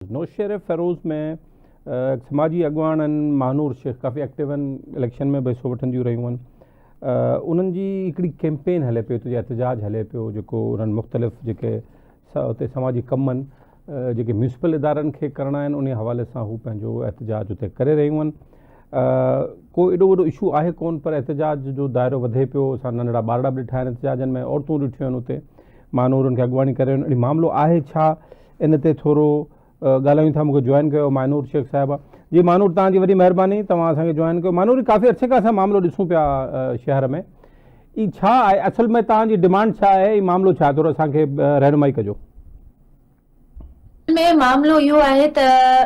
नौशेर फ़िरोज़ में समाजी अॻुवान आहिनि महानूर शेख काफ़ी एक्टिव आहिनि इलेक्शन में बि हिसो वठंदियूं रहियूं आहिनि। उन्हनि जी हिकिड़ी कैंपेन हले पियो थो, एहतजाज हले पियो, जेको उन्हनि मुख़्तलिफ़ जेके उते समाजी कम आहिनि जेके म्यूनसिपल इदारनि खे करणा आहिनि, उन हवाले सां हू पंहिंजो एहतजाज उते करे रहियूं आहिनि। को एॾो वॾो इशू आहे कोन, पर एहतजाज जो दाइरो वधे पियो। असां नंढड़ा ॿारड़ा बि ॾिठा आहिनि एहतजाजनि में, औरतूं ॾिठियूं आहिनि उते, महानूर उनखे अॻुवानी करे। अहिड़ी मामिलो आहे छा, इन ते थोरो ॻाल्हायूं था। मूंखे जॉइन कयो महानूर शेख साहिबा जी। महानूर, तव्हांजी वॾी महिरबानी, तव्हां असांखे जॉइन कयो। महानूर, काफ़ी अर्से खां असां मामिलो ॾिसूं पिया शहर में, ई छा आहे असल में तव्हांजी डिमांड छा आहे, ई मामिलो छा आहे, थोरो असांखे रहनुमाई कजो। में मामलो इहो आहे त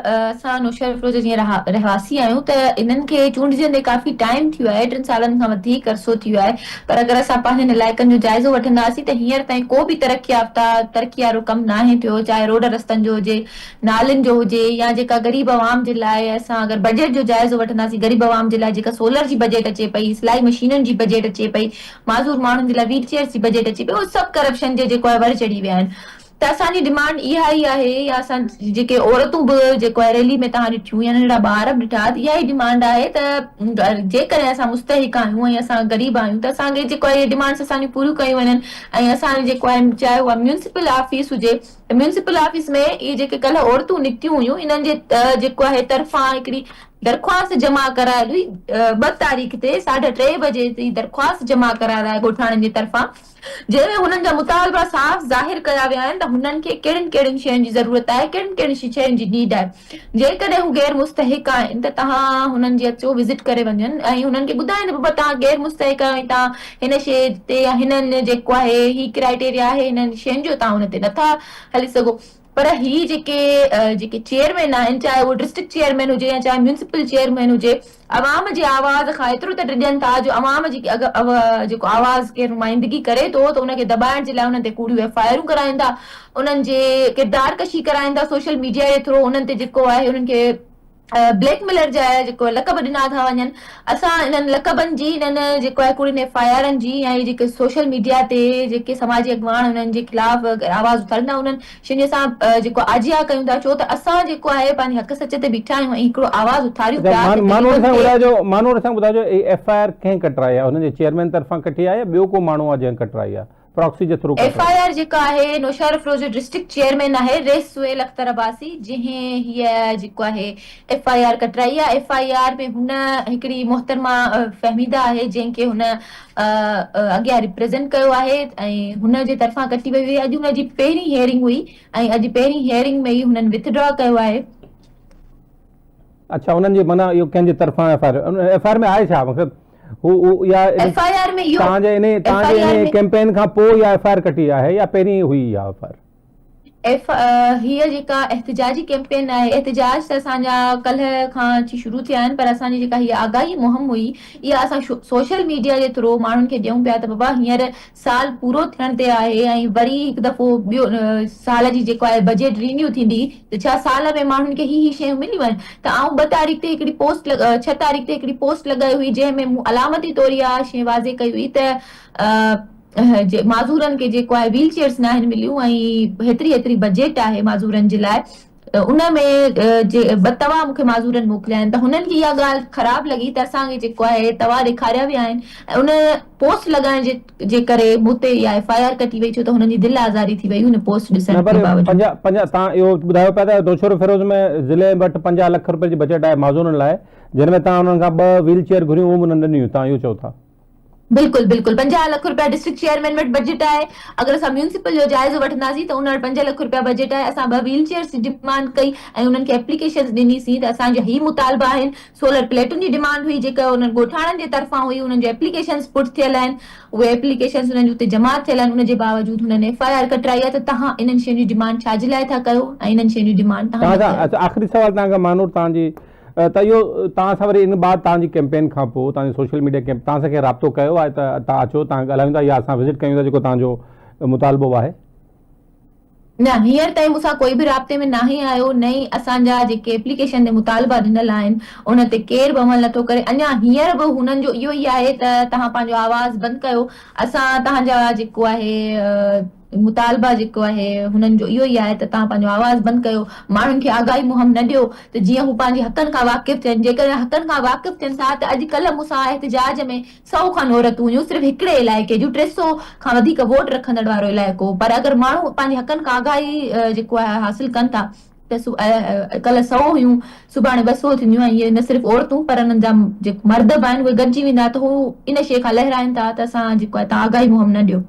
असां नौशेर फ़िरोज़ जीअं रहवासी आहियूं त इन्हनि खे चूंडजंदे काफ़ी टाइम थियो आहे, 3 सालनि खां वधीक अरसो थियो आहे। पर अगरि असां पंहिंजनि इलाइक़नि जो जाइज़ो वठंदासीं त हींअर ताईं को बि तरक़ी वारो कमु नाहे थियो, चाहे रोड रस्तनि जो हुजे, नालियुनि जो हुजे, या जेका ग़रीब आवाम जे लाइ असां अगरि बजट जो जाइज़ो वठंदासीं, ग़रीब आवाम जे लाइ जेका सोलर जी बजट अचे पई, सिलाई मशीनुनि जी बजट अचे पई, माज़ूर माण्हुनि जे लाइ व्हील चेयर्स जी बजट अचे पई, उहे सभु करप्शन जे जेको आहे वर चढ़ी विया आहिनि। त असांजी डिमांड इहा ई आहे, या असां जेके औरतूं बि जेको आहे रैली में तव्हां ॾिठियूं, या नंढड़ा ॿार बि ॾिठा, इहा ई डिमांड आहे त जेकॾहिं असां मुस्तहिक आहियूं ऐं असां ग़रीब आहियूं त असांखे जेको आहे डिमांड्स असांजी पूरियूं कयूं वञनि। ऐं असां जेको आहे चाहे उहा म्यूनसिपल ऑफिस हुजे, म्यूनसिपल ऑफिस में इहे जेके कल्ह औरतूं निकितियूं हुयूं, इन्हनि जे जेको आहे तरफ़ां हिकिड़ी दरख़्वास्त जमा करायल हुई 2 तारीख़ ते 3:30 बजे ते दरख़्वास्त जमा करायल आहे ॻोठाणनि जी तरफ़ां, जंहिंमें हुननि जा मुतालबा साफ़ ज़ाहिर कया विया आहिनि त हुननि खे कहिड़ियुनि कहिड़ियुनि शयुनि जी ज़रूरत आहे, कहिड़ियुनि कहिड़ियुनि शयुनि जी नीड आहे। जेकॾहिं हू गैर मुस्तहिक आहिनि त तव्हां हुननि जी अचो, विज़िट करे वञनि ऐं हुननि खे ॿुधाइनि बाबा तव्हां गैर मुस्तहिक आहियो ऐं तव्हां हिन शइ ते या हिननि जेको आहे ही क्राइटेरिया आहे, हिननि शयुनि जो तव्हां हुन ते नथा हली सघो। पर ही जेके चेयरमैन आहिनि, चाहे उहो डिस्ट्रिक्ट चेयरमैन हुजे या चाहे म्यूनसिपल चेयरमैन हुजे, अवाम जे आवाज़ खां एतिरो त डिॼनि था जो अवाम जी जेको आवाज़ खे नुमाइंदगी करे थो त उनखे दॿाइण जे लाइ उन्हनि ते कूड़ियूं FIR कराईंदा, उन्हनि जे किरदार कशी कराईंदा सोशल मीडिया जे थ्रू, उन्हनि ते जेको आहे उन्हनि खे ब्लैकमेलर जा जेको लक़ब ॾिना था वञनि। असां इन्हनि लक़बनि जी, इन्हनि जेको आहे कुड़ियुनि FIRनि जी, ऐं जेके सोशल मीडिया ते जेके समाजी अॻुवान उन्हनि जे ख़िलाफ़ आवाज़ उथारींदा, उन्हनि शयुनि सां जेको आजिया कयूं था, छो त असां जेको आहे पंहिंजे हक़ सच ते बीठा आहियूं ऐं हिकिड़ो आवाज़ उथारियूं था। मानूर सां ॿुधाइजो FIR कंहिं कटराई आहे, हुननि जे चेयरमैन तरफ़ां कटी आहे या ॿियो को माण्हू आहे जंहिं कटराई आहे, प्रॉक्सी जे थ्रू? FIR जेका आहे नौशेर फ़िरोज़ जो डिस्ट्रिक्ट चेयरमैन आहे रेस सुहेल अख्तर अब्बासी, जंहिं हीअ जेको आहे FIR कटराई आहे। FIR में हुन हिकिड़ी मोहतरमा फहमीदा आहे जंहिंखे हुन अॻियां रिप्रेज़ेंट कयो आहे ऐं हुन जे तरफ़ां कटी वई हुई। अॼु हुनजी पहिरीं हियरिंग हुई ऐं अॼु पहिरीं हियरिंग में ई हुननि विथड्रॉ कयो आहे। अच्छा, हुननि जी माना इहो कंहिंजे तरफ़ां FIR में आहे छा, मूंखे हू या FIR में इहो तव्हांजे इन कैंपेन खां पोइ या FIR कटी आहे या पहिरीं हुई या FIR? हीअ जेका एहतजाजी कैंपेन आहे, एहतजाज त असांजा कल्ह खां अची शुरू थिया आहिनि, पर असांजी जेका हीअ आगाही मुहिम हुई, इहा असां सोशल मीडिया जे थ्रू माण्हुनि खे ॾियूं पिया त बाबा हींअर साल पूरो थियण ते आहे ऐं वरी हिकु दफ़ो ॿियो साल जी जेको आहे बजट रिन्यू थींदी त छा साल में माण्हुनि खे ही शयूं मिली वञनि। त आउं 2 तारीख़ ते हिकिड़ी पोस्ट 6 तारीख़ ते हिकिड़ी पोस्ट लॻाई हुई, जंहिंमें मूं अलामती तौर इहा शइ वाज़े कई हुई त माज़ूरनि खे जेको आहे व्हील चेयर्स न आहिनि मिलियूं ऐं हेतिरी बजट आहे माज़ूरनि जे लाइ, उन में तव्हां मूंखे माज़ूरनि मोकिलिया आहिनि। त हुननि खे इहा ॻाल्हि ख़राबु लॻी त असांखे जेको आहे तव्हां ॾेखारिया विया आहिनि ऐं उन पोस्ट लॻाइण जे करे मूं ते इहा FIR कटी वई, छो त हुननि जी दिलि आज़ारी थी वई हुन पोस्ट ॾिसण जे बावजूदि। तव्हां इहो ॿुधायो पिया त नौशेर फ़िरोज़ में ज़िले वटि 50 लख रुपए जी बजट आहे माज़ूरनि लाइ, जिन में तव्हां हुननि खां 2 व्हील चेयर घुरियूं, उहे उन्हनि ॾिनियूं, तव्हां इहो चओ था? बिल्कुलु बिल्कुलु 50 लख रुपया डिस्ट्रिक्ट चेयरमैन वटि बजट आहे। अगरि असां म्यूनसिपल जो जाइज़ो वठंदासीं त उन वटि 5 लख रुपया बजट आहे। असां 2 व्हील चेयर्स जी डिमांड कई ऐं उन्हनि खे एप्लीकेशन ॾिनीसीं त असांजा ही मुतालबा आहिनि। सोलर प्लेटुनि जी डिमांड हुई जेका उन्हनि ॻोठाणनि जे तरफ़ां हुई, उन्हनि जो एप्लीकेशन्स पुट थियल आहिनि, उहे एप्लीकेशन्स उन्हनि उते जमा थियल आहिनि, उन जे बावजूदि हुननि FIR कटराई आहे। त तव्हां इन्हनि शयुनि जी डिमांड छाजे लाइ था कयो ऐं इन्हनि शयुनि जी डिमांड तव्हां? आख़िरी सवाल तव्हांखां मानूर, तव्हांजी त इहो तव्हां सां वरी इन बाद तव्हांजी कैंपेन खां पोइ तव्हांजी सोशल मीडिया तव्हां सां राब्तो कयो आहे त तव्हां अचो, तव्हां ॻाल्हायूं था या असां विज़िट कयूं था जेको तव्हांजो मुतालबो आहे? न, हींअर ताईं मूंसां कोई बि राब्ते में नाहे आयो, न ई असांजा जेके एप्लीकेशन ते मुतालबा ॾिनल आहिनि उन ते केरु बि अमल नथो करे। अञा हींअर बि हुननि जो इहो ई आहे त तव्हां पंहिंजो आवाज़ बंदि कयो, असां तव्हांजा जेको आहे मुतालबा जेको आहे हुननि जो इहो ई आहे त तव्हां पंहिंजो आवाज़ बंदि कयो, माण्हुनि खे आगाही मुहिम न ॾियो त जीअं हू पंहिंजे हक़नि खां वाक़िफ़ थियनि। जेकॾहिं हक़नि खां वाक़िफ़ थियनि था त अॼुकल्ह मूंसां एहतिजाज में 100 खनि औरतूं हुयूं, सिर्फ़ु हिकिड़े इलाइक़े जूं, 300 खां वधीक वोट रखंदड़ वारो इलाइक़ो। पर अगरि माण्हू पंहिंजे हक़नि खां आगाही जेको आहे हासिल कनि था त कल्ह 100 हुयूं, सुभाणे 200 थींदियूं। ऐं इहे न सिर्फ़ु औरतूं पर हुननि जा जेके मर्द बि आहिनि उहे गॾिजी वेंदा त हू इन शइ खां लहराइनि था त असां जेको आहे तव्हां आगाही मुहिम न ॾियो।